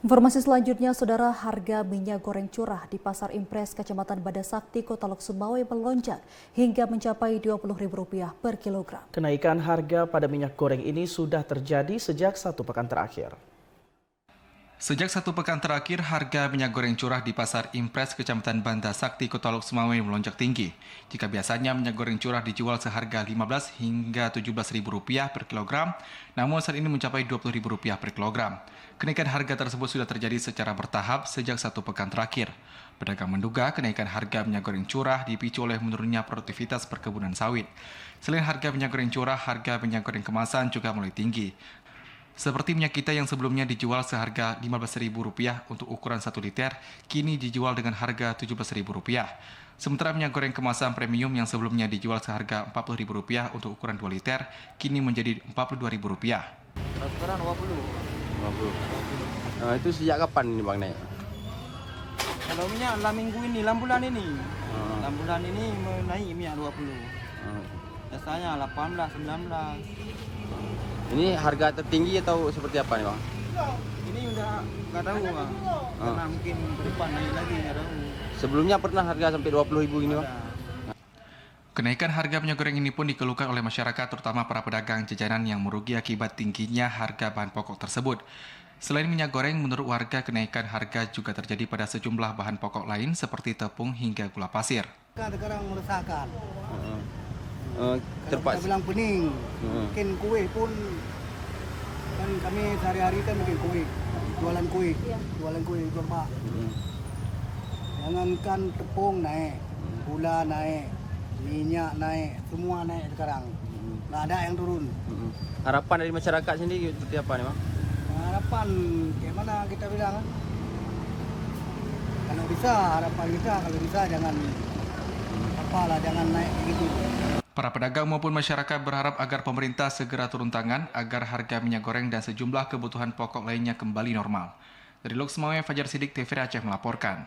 Informasi selanjutnya, Saudara, harga minyak goreng curah di Pasar Impres, Kecamatan Badasakti, Kota Lok Sumawwe melonjak hingga mencapai Rp20.000 per kilogram. Kenaikan harga pada minyak goreng ini sudah terjadi sejak 1 pekan terakhir. Sejak 1 pekan terakhir, harga minyak goreng curah di Pasar Impres, Kecamatan Badasakti, Kota Lok Sumawwe melonjak tinggi. Jika biasanya minyak goreng curah dijual seharga Rp15 hingga Rp17.000 per kilogram, namun saat ini mencapai Rp20.000 per kilogram. Kenaikan harga tersebut sudah terjadi secara bertahap sejak 1 pekan terakhir. Pedagang menduga kenaikan harga minyak goreng curah dipicu oleh menurunnya produktivitas perkebunan sawit. Selain harga minyak goreng curah, harga minyak goreng kemasan juga mulai tinggi. Seperti minyak kita yang sebelumnya dijual seharga Rp15.000 untuk ukuran 1 liter, kini dijual dengan harga Rp17.000. Sementara minyak goreng kemasan premium yang sebelumnya dijual seharga Rp40.000 untuk ukuran 2 liter, kini menjadi Rp42.000. Sekarang 20. Nah, itu sejak kapan ini Bang naik? Kalau minyak minggu ini, bulan ini. Bulan ini naik minyak 20. Biasanya 18, 19. Ini harga tertinggi atau seperti apa nih Bang? Ini udah nggak tahu Bang. Karena mungkin ke depan naik lagi, nggak tahu. Sebelumnya pernah harga sampai Rp20.000 ini Bang? Kenaikan harga minyak goreng ini pun dikeluhkan oleh masyarakat, terutama para pedagang jajanan yang merugi akibat tingginya harga bahan pokok tersebut. Selain minyak goreng, menurut warga kenaikan harga juga terjadi pada sejumlah bahan pokok lain seperti tepung hingga gula pasir. Sekarang meresahkan. Terpaksa Kita bilang pening. Mungkin kue pun, kan kami sehari-hari kan bikin kue. Jualan kue, jual pak. Jangankan tepung naik, gula naik, minyak naik, semua naik sekarang. Nggak ada yang turun. harapan dari masyarakat sendiri seperti apa nih Bang? Harapan, gimana kita bilang? Kalau bisa, harapan kita kalau bisa jangan jangan naik begitu. Para pedagang maupun masyarakat berharap agar pemerintah segera turun tangan agar harga minyak goreng dan sejumlah kebutuhan pokok lainnya kembali normal. Dari Lok Sumawwe, Fajar Sidik, TVRI Aceh melaporkan.